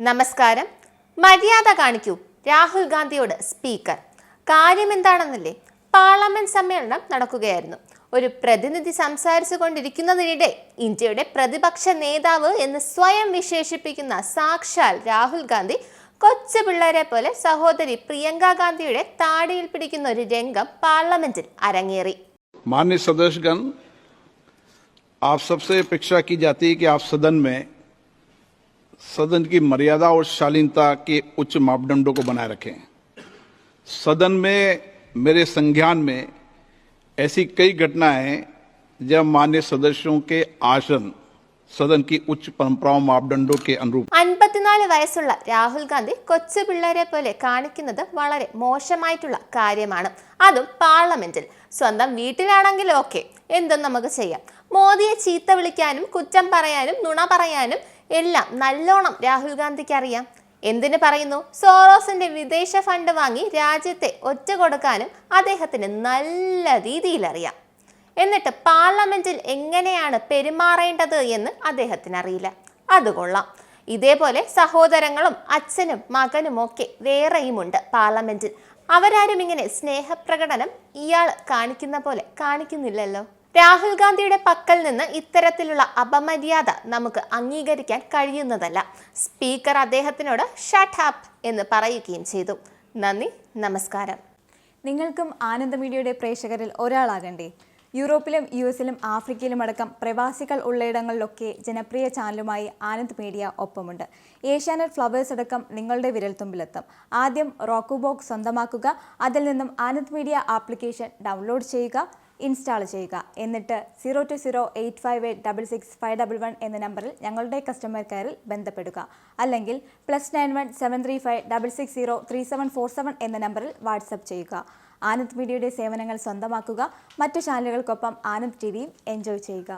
നമസ്കാരം. മര്യാദ കാണിക്കൂ, രാഹുൽ ഗാന്ധിയോട് സ്പീക്കർ. കാര്യം എന്താണെന്നല്ലേ? പാർലമെന്റ് സമ്മേളനം നടക്കുകയായിരുന്നു. ഒരു പ്രതിനിധി സംസാരിച്ചു കൊണ്ടിരിക്കുന്നതിനിടെ ഇന്ത്യയുടെ പ്രതിപക്ഷ നേതാവ് എന്ന് സ്വയം വിശേഷിപ്പിക്കുന്ന സാക്ഷാൽ രാഹുൽ ഗാന്ധി കൊച്ചു പിള്ളേരെ പോലെ സഹോദരി പ്രിയങ്ക ഗാന്ധിയുടെ താടിയിൽ പിടിക്കുന്ന ഒരു രംഗം പാർലമെന്റിൽ അരങ്ങേറി. माननीय सदस्यगण, आप सबसे अपेक्षा की जाती है कि आप सदन की मर्यादा और शालीनता के उच्च मापदंडों को बनाए रखें। सदन में मेरे संज्ञान में ऐसी कई घटनाएं जब माननीय सदस्यों के आसन सदन की उच्च परंपराओं मापदंडों के अनुरूप 54 വയസ്സുള്ള രാഹുൽ ഗാന്ധി കൊച്ചു പിള്ളേരെ പോലെ കാണിക്കുന്നത് വളരെ മോശമായിട്ടുള്ള കാര്യമാണ്. അതും പാർലമെന്റിൽ. സ്വന്തം വീട്ടിലാണെങ്കിൽ ഓക്കെ, എന്തും നമുക്ക് ചെയ്യാം. മോദിയെ ചീത്ത വിളിക്കാനും കുറ്റം പറയാനും നുണ പറയാനും എല്ലാം നല്ലോണം രാഹുൽ ഗാന്ധിക്ക് അറിയാം. എന്തിനു പറയുന്നു? സോറോസിന്റെ വിദേശ ഫണ്ട് വാങ്ങി രാജ്യത്തെ ഒറ്റ കൊടുക്കാനും അദ്ദേഹത്തിന് നല്ല രീതിയിൽ അറിയാം. എന്നിട്ട് പാർലമെന്റിൽ എങ്ങനെയാണ് പെരുമാറേണ്ടത് എന്ന് അദ്ദേഹത്തിന് അറിയില്ല. അതുകൊള്ളാം. ഇതേപോലെ സഹോദരങ്ങളും അച്ഛനും മകനും ഒക്കെ വേറെയുമുണ്ട് പാർലമെന്റിൽ. അവരാരും ഇങ്ങനെ സ്നേഹപ്രകടനം ഇയാൾ കാണിക്കുന്ന പോലെ കാണിക്കുന്നില്ലല്ലോ. രാഹുൽ ഗാന്ധിയുടെ പക്കൽ നിന്ന് ഇത്തരത്തിലുള്ള അപമര്യാദ നമുക്ക് അംഗീകരിക്കാൻ കഴിയുന്നതല്ല. സ്പീക്കർ അദ്ദേഹത്തിനോട് ഷട്ട് അപ്പ് എന്ന് പറയുകയും ചെയ്തു. നന്ദി, നമസ്കാരം. നിങ്ങൾക്കും ആനന്ദ മീഡിയയുടെ പ്രേക്ഷകരിൽ ഒരാളാകണ്ടേ? യൂറോപ്പിലും US-ലും ആഫ്രിക്കയിലും അടക്കം പ്രവാസികൾ ഉള്ളയിടങ്ങളിലൊക്കെ ജനപ്രിയ ചാനലുമായി ആനന്ദ് മീഡിയ ഒപ്പമുണ്ട്. ഏഷ്യാനെറ്റ് ഫ്ലവേഴ്സ് അടക്കം നിങ്ങളുടെ വിരൽത്തുമ്പിലെത്തും. ആദ്യം റോക്കു ബോക്സ് സ്വന്തമാക്കുക. അതിൽ നിന്നും ആനന്ദ് മീഡിയ ആപ്ലിക്കേഷൻ ഡൗൺലോഡ് ചെയ്യുക, ഇൻസ്റ്റാൾ ചെയ്യുക. എന്നിട്ട് 02085866511 എന്ന നമ്പറിൽ ഞങ്ങളുടെ കസ്റ്റമർ കെയറിൽ ബന്ധപ്പെടുക. അല്ലെങ്കിൽ +91 735 660 3747 എന്ന നമ്പറിൽ വാട്സപ്പ് ചെയ്യുക. ആനന്ദ് മീഡിയയുടെ സേവനങ്ങൾ സ്വന്തമാക്കുക. മറ്റു ചാനലുകൾക്കൊപ്പം ആനന്ദ് TVയും എൻജോയ് ചെയ്യുക.